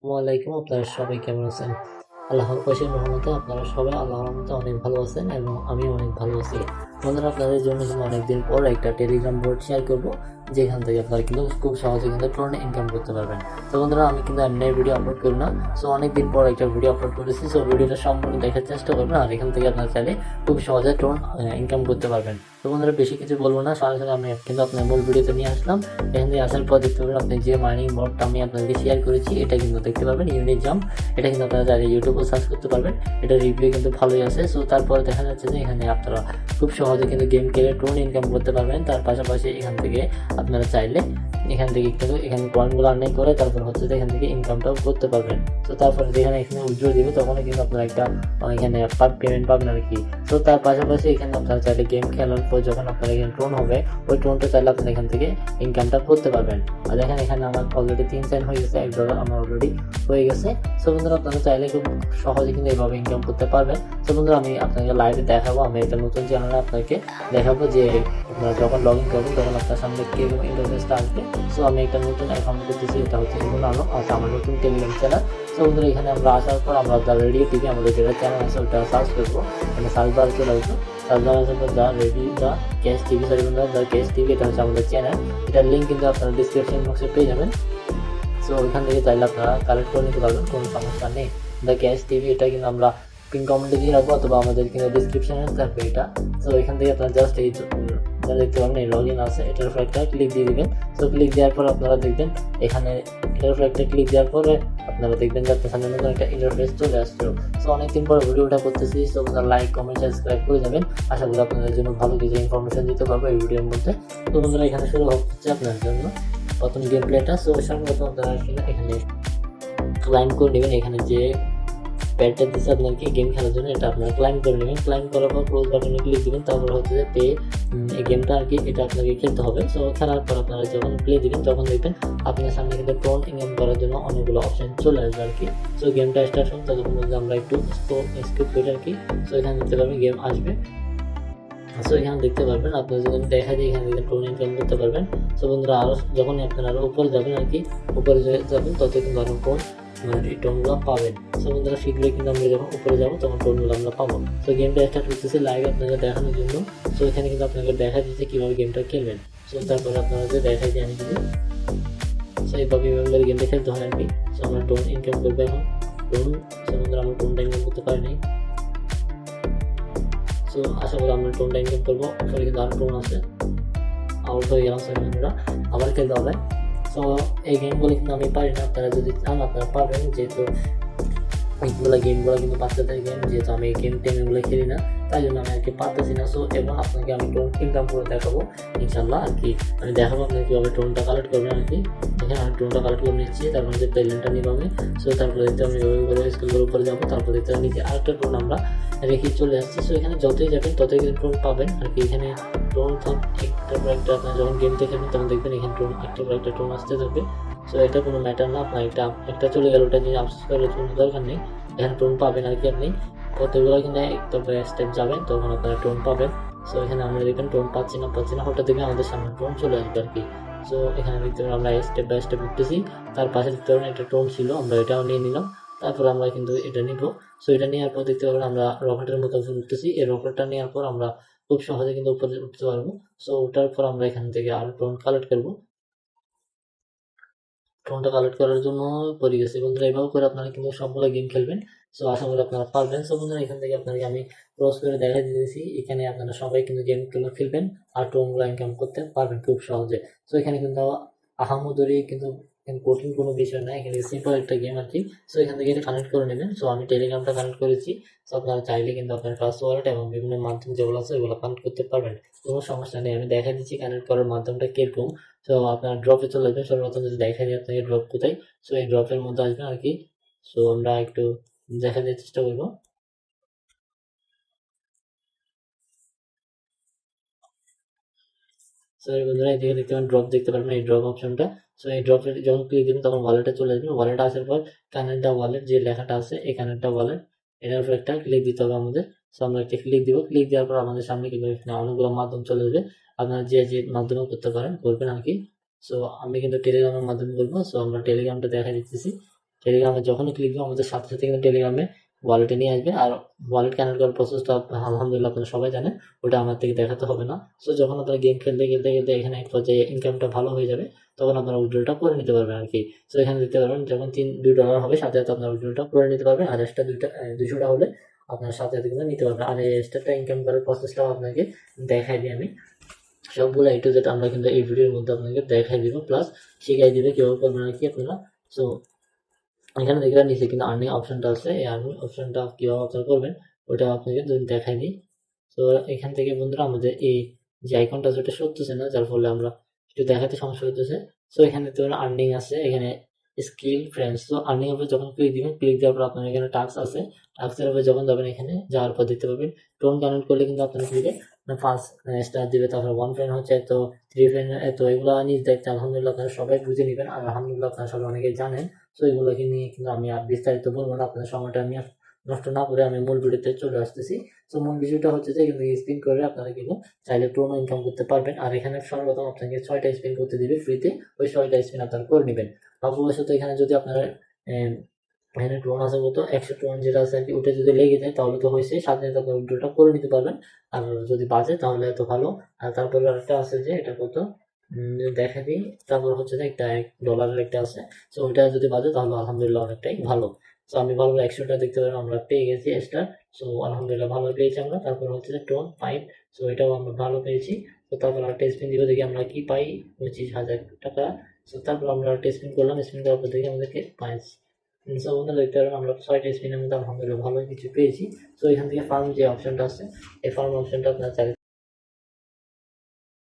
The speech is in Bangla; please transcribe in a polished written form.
ওয়ালাইকুম, আপনারা সবাই কেমন আছেন? আল্লাহর অশেষ রহমতে আপনারা সবাই আল্লাহর রহমতে অনেক ভালো আছেন এবং আমি অনেক ভালো আছি। বন্ধুরা, আপনাদের জন্য কিন্তু অনেকদিন পর একটা টেলিগ্রাম বোর্ড শেয়ার করব, যেখান থেকে আপনারা কিন্তু খুব সহজে কিন্তু টোন ইনকাম করতে পারবেন। তো বন্ধুরা, আমি কিন্তু এমনি ভিডিও আপলোড করি না, সো অনেকদিন পর একটা ভিডিও আপলোড করেছি। সো ভিডিওটা সম্পূর্ণ দেখার চেষ্টা করবেন, আর এখান থেকে আপনারা চাইলে খুব সহজে টোন ইনকাম করতে পারবেন। তো বন্ধুরা, বেশি কিছু বলবো না, সরাসরি আমি কিন্তু আপনার মূল ভিডিওতে নিয়ে আসলাম। এখান থেকে আসার পর দেখতে পাবেন আপনি যে মাইনিং বোর্ডটা আমি আপনাদেরকে শেয়ার করেছি, এটা কিন্তু দেখতে পাবেন ইউনিট জাম্প। এটা কিন্তু আপনারা চাইলে ইউটিউবে সার্চ করতে পারবেন, এটা রিভিউ কিন্তু ভালোই আছে। সো তারপরে দেখা যাচ্ছে যে এখানে আপনারা খুব সহজে কিন্তু গেম খেলে টোন ইনকাম করতে পারবেন। তার পাশাপাশি এখান থেকে আপনারা চাইলে এখান থেকে কিন্তু এখানে পয়েন্টগুলো আর্নিং করে তারপর হচ্ছে যে এখান থেকে ইনকামটাও করতে পারবেন। তো তারপরে যেখানে এখানে উইথড্র দিবে তখন কিন্তু আপনারা একটা এখানে পেমেন্ট পাবেন আর কি। তো তার পাশাপাশি এখানে আপনারা চাইলে গেম খেলার পর যখন আপনার এখানে টোন হবে, ওই টোনটা চাইলে আপনারা এখান থেকে ইনকামটা করতে পারবেন। আর দেখেন এখানে আমার অলরেডি 3 সেন্ট হয়ে গেছে, $1 আমার অলরেডি হয়ে গেছে। সো বন্ধুরা, আপনারা চাইলে খুব সহজে কিন্তু এইভাবে ইনকাম করতে পারবেন। সো বন্ধুরা, আমি আপনাকে লাইভে দেখাবো, আমি একটা নতুন চ্যানেলে আপনাকে দেখাবো যে আপনারা যখন লগ ইন করবেন তখন আপনার সামনে কিরকম ইন্টারফেসটা আসবে। সো আমি একটা নতুন অ্যাকাউন্ট করতেছি, এটা হচ্ছে ইমন আলম, আর আমার নতুন টেলিগ্রাম চ্যানেল। সো বন্ধুরা, এখানে আমরা আসার পর আমরা দ্য রেডিও টিভি আমাদের যেটা চ্যানেল আছে ওটা সার্চ করবো, মানে সার্চ বার চলে আসবো। সার্চ বার আসার পর the ready the cash TV, sorry বন্ধুরা, দ্য ক্যাশ টিভি, এটা হচ্ছে আমাদের চ্যানেল। এটার লিঙ্ক কিন্তু আপনারা ডিসক্রিপশন বক্সে পেয়ে যাবেন। সো ওইখান থেকে চাইলে আপনারা কালেক্ট করে নিতে পারবেন, কোনো সমস্যা নেই। দ্য ক্যাশ টিভি, এটা কিন্তু আমরা পিন কমেন্টে দিয়ে রাখবো, অথবা আমাদের কিন্তু ডিসক্রিপশনে থাকবে এটা। সো এখান থেকে আপনারা জাস্ট এই দেখতে পাবেন এই লগ ইন আছে, এটার উপর একটা ক্লিক দিয়ে দিবেন। সো ক্লিক দেওয়ার পর আপনারা দেখবেন এখানে এটার উপর একটা ক্লিক দেওয়ার পরে আপনারা দেখবেন যে আপনার সামনে নতুন একটা ইন্টারফেস চলে আসছে। সো অনেকদিন পর ভিডিওটা করতেছি, সো আপনারা লাইক কমেন্ট সাবস্ক্রাইব করে যাবেন। আশা করি আপনাদের জন্য ভালো কিছু ইনফরমেশন দিতে পারবো এই ভিডিওর মধ্যে। তো বন্ধুরা, এখানে শুরু হচ্ছে আপনার জন্য প্রথম গেম প্লেটা। সো সর্বপ্রথম আপনারা এখানে ক্লাইম করে নেবেন, এখানে যে প্যাডটা দিচ্ছে আপনাকে গেম খেলার জন্য, এটা আপনারা ক্লাইম করে নেবেন। ক্লাইম করার পর ক্লোজ বাটনে ক্লিক দিবেন, তারপর হচ্ছে যে পে এই গেমটা আর কি, এটা আপনাকে খেলতে হবে। সো খেলার পর আপনারা যখন প্লে দিবেন তখন দেখবেন আপনার সামনে কিন্তু টোন ইনকাম করার জন্য অনেকগুলো অপশন চলে আসবে আর কি। সো গেমটা স্টার্ট হবে, ততক্ষণ মধ্যে আমরা একটু স্কিপ করি আর কি। সো এখানে দেখতে পাবেন গেম আসবে। সো এখানে দেখতে পারবেন আপনারা যখন দেখা যায় এখানে থেকে টোন ইনকাম করতে পারবেন। সো বন্ধুরা, আরও যখন আপনারা আরও উপরে যাবেন আর কি, উপরে যাবেন তত কিন্তু আরও টোন মানে এই টোনগুলো পাবেন। সো বন্ধুরা, শীঘ্রই কিন্তু আমরা যখন উপরে যাবো তখন টোনগুলো আমরা পাবো। সো গেমটা স্টার্ট করতেছে লাইভ আপনাকে দেখানোর জন্য। সো এখানে কিন্তু আপনাকে দেখা দিচ্ছে কীভাবে গেমটা খেলবেন। সো তারপরে আপনারা যে দেখাই যে আমি কিন্তু সো এইভাবে গেমটা খেলতে হয় আর কি। সো আমরা টোন ইনকাম করবো এখন টোন। সো বন্ধুরা, আমরা টোনটা ইনকাম করতে পারি নাই। সো আশা করি আমরা টোনটা ইনকাম করবো। আসলে কিন্তু আরও টোন আছে, আউট হয়ে গেলাম। সরি বন্ধুরা, আবার খেলতে হবে। সো এই গেমগুলো কিন্তু আমি পারি না, আপনারা যদি চান আপনারা পারবেন, যেহেতু এইগুলো গেমগুলো কিন্তু বাচ্চাদের গেম, যেহেতু আমি এই গেম টেম এগুলো খেলি না, তাই জন্য আমি আর কি পারতেছি না। সো এবং আপনাকে আমি টোন ইনকাম করে দেখাবো ইনশাল্লাহ আর কি। আমি দেখাবো আপনাকে কীভাবে টোনটা কালেক্ট করবেন আর কি। দেখেন আমি টোনটা কালেক্ট করে নিচ্ছি, তারপরে যে প্লেনটা নিয়ে পাবে। সো তারপরে দেখতে আমি স্কুলগুলোর উপরে যাবো, তারপরে দেখতে নিচে আরেকটা টোন আমরা রেখে চলে আসছি। সো এখানে যতই যাবেন ততই কিন্তু টোন পাবেন আর কি। এখানে টোন একটার পর একটা আপনার যখন গেম দেখবেন তখন দেখবেন এখানে টোন একটার পর একটা টোন আসতে থাকবে। সো এটা কোনো ম্যাটার না, আপনার একটা চলে গেল ওটা নিয়ে আফসোস করার কোনো দরকার নেই। এখানে টোন পাবেন আর কি। আপনি কতগুলো কিন্তু একটা স্টেপ যাবেন তখন আপনারা টোন পাবেন। সো এখানে আমরা দেখবেন টোন পাচ্ছি না হঠাৎ দেখবেন আমাদের সামনে টোন চলে আসবে আর কি। সো এখানে দেখতে পাবেন আমরা স্টেপ বাই স্টেপ উঠতেছি। তার পাশে দেখতে পাবেন একটা টোন ছিল, আমরা এটাও নিয়ে নিলাম। তারপর আমরা কিন্তু এটা নিব। সো এটা নেওয়ার পর দেখতে পাবেন আমরা রকেটের মতো উঠতেছি। এই রকেটটা নেওয়ার পর আমরা খুব সহজে কিন্তু উপরে উঠতে পারবো। সো ওঠার পর আমরা এখান থেকে আরো টোন কালেক্ট করবো। টোনটা কালেক্ট করার জন্য পড়ে গেছে বন্ধুরা, এভাবে করে আপনারা কিন্তু সবগুলো গেম খেলবেন। সো আশা করি আপনারা পারবেন। সো বন্ধুরা, এখান থেকে আপনাকে আমি ক্রস করে দেখা দিয়েছি, এখানে আপনারা সবাই কিন্তু গেমগুলো খেলবেন আর টোনগুলো ইনকাম করতে পারবেন খুব সহজে। সো এখানে কিন্তু আহামরি কিন্তু কঠিন কোনো বিষয় না, এখানে সিম্পল একটা গেম আর কি। সো এখান থেকে এটা কানেক্ট করে নেবেন। সো আমি টেলিগ্রামটা কানেক্ট করেছি। সো আপনারা চাইলে কিন্তু আপনার ট্রাস্ট ওয়ালেট এবং বিভিন্ন মাধ্যম যেগুলো আছে ওগুলো কানেক্ট করতে পারবেন, কোনো সমস্যা নেই। আমি দেখা দিচ্ছি কানেক্ট করার মাধ্যমটা কিরকম। সো আপনার ড্রপে চলে আসবেন, সর্বপ্রথম যদি দেখা যায় আপনাকে ড্রপ কোথায়। সো এই ড্রপের মধ্যে আসবেন আর কি। সো আমরা একটু দেখা দেওয়ার চেষ্টা করবো। সো এই বন্ধুরা, এদিকে দেখতে পাবেন ড্রপ দেখতে পারবেন, এই ড্রপ অপশনটা। সো এই ড্রপের যখন ক্লিক দিবেন তখন ওয়ালেটে চলে আসবেন। ওয়ালেটে আসার পর কানেক্ট দা ওয়ালেট যে লেখাটা আছে, এই কানেক্ট দা ওয়ালেট এটার উপর একটা ক্লিক দিতে হবে আমাদের। সো আমরা একটা ক্লিক দিব। ক্লিক দেওয়ার পর আমাদের সামনে কিন্তু এখানে অনেকগুলো মাধ্যম চলে আসবে, আপনারা যে যে মাধ্যমে করতে পারেন করবেন আর কি। সো আমি কিন্তু টেলিগ্রামের মাধ্যমে করবো। সো আমরা টেলিগ্রামটা দেখা দিতেছি। টেলিগ্রামে যখনই ক্লিক করবো আমাদের সাথে সাথে কিন্তু টেলিগ্রামে ওয়ালেটে নিয়ে আসবে। আর ওয়ালেট কানেক্ট করার প্রসেসটা আলহামদুলিল্লাহ আপনারা সবাই জানেন, ওটা আমার থেকে দেখাতে হবে না। সো যখন আপনারা গেম খেলতে খেলতে খেলতে এখানে এক পর্যায়ে ইনকামটা ভালো হয়ে যাবে, তখন আপনারা উইথড্রলটা করে নিতে পারবেন আর কি। সো এখানে দেখতে পারবেন যখন $2 হবে সাথে সাথে আপনারা উইথড্রলটা করে নিতে পারবেন, আর এক্সট্রা 200টা হলে আপনার সাথে সাথে কিন্তু নিতে পারবেন। আর এই এক্সট্রাটা ইনকাম করার প্রসেসটাও আপনাকে দেখাই দিই আমি। সবগুলো A to Z আমরা কিন্তু এই ভিডিওর মধ্যে আপনাকে দেখাই দিব, প্লাস শিখাই দিবে কিভাবে করবেন আর কি আপনারা। সো এখানে দেখবেন নিচে কিন্তু আর্নিং অপশনটা আছে, এই আর্নিং অপশনটা কিভাবে আপনারা করবেন ওটা আপনাকে যদি দেখাই দিই। তো এখান থেকে বন্ধুরা আমাদের এই যে আইকনটা যেটা সত্যছে না, যার ফলে আমরা একটু দেখাতে সমস্যা হতেছে। সো এখানে তো আর্নিং আছে, এখানে স্কিল ফ্রেন্ডস। তো আর্নিং উপরে যখন ক্লিক দিবেন, ক্লিক দেওয়ার পর আপনার এখানে টাস্ক আছে, টাস্কের উপরে যখন যাবেন এখানে যাওয়ার পর দেখতে পাবেন টোন কানেক্ট করলে কিন্তু আপনার ক্লিকে 5 স্টার দিবে, তারপর 1 ফ্রেন্ড হচ্ছে এত, 3 ফ্রেন্ড এত, এগুলো নিজ দেখতে আলহামদুলিল্লাহ আপনারা সবাই বুঝে নেবেন। আর আলহামদুলিল্লাহ আপনারা সবাই অনেকেই জানেন। সো এগুলোকে নিয়ে কিন্তু আমি আর বিস্তারিত বলবো না, আপনাদের সময়টা আমি আর নষ্ট না করে আমি মূল ভিডিওতে চলে আসতেছি। তো মূল বিষয়টা হচ্ছে যে এখানে স্পিন করে আপনারা কিন্তু চাইলে টোনও ইনকাম করতে পারবেন। আর এখানে সর্বপ্রথম আপনাকে 6টা স্পিন করতে দিবে ফ্রিতে, ওই 6টা স্পিন আপনারা করে নেবেন। ভাগ্যবশত এখানে যদি আপনারা এখানে টোন আছে কত, 100 টোন যেটা আছে আর কি, ওটা যদি লেগে যায় তাহলে তো হয়েছে, সাথে সাথে আপনার উইথড্রটা করে নিতে পারবেন। আর যদি বাজে তাহলে তো ভালো। আর তারপরে আরেকটা আছে যে এটা কত দেখা দিই, তারপর হচ্ছে যে একটা $1 একটা আছে। তো ওইটা যদি বাজে তাহলে আলহামদুলিল্লাহ অনেকটাই ভালো। তো আমি ভালো 100টা দেখতে পারেন আমরা পেয়ে গেছি স্টার। সো আলহামদুলিল্লাহ ভালো পেয়েছি আমরা। তারপর হচ্ছে যে টোন 5, সো এটাও আমরা ভালো পেয়েছি। তো তারপর একটা স্পিন দিব, দেখি আমরা কি পাই, 25,000 টাকা। সো তারপর আমরা একটা স্পিন করলাম, স্পিন করার পর দেখি আমাদেরকে 5। সো বন্ধুরা দেখতে পারেন আমরা 6টা স্পিনের মধ্যে আলহামদুলিল্লাহ ভালো কিছু পেয়েছি। সো এখান থেকে ফার্ম যে অপশনটা আছে, এই ফার্ম অপশনটা আপনার চাইলে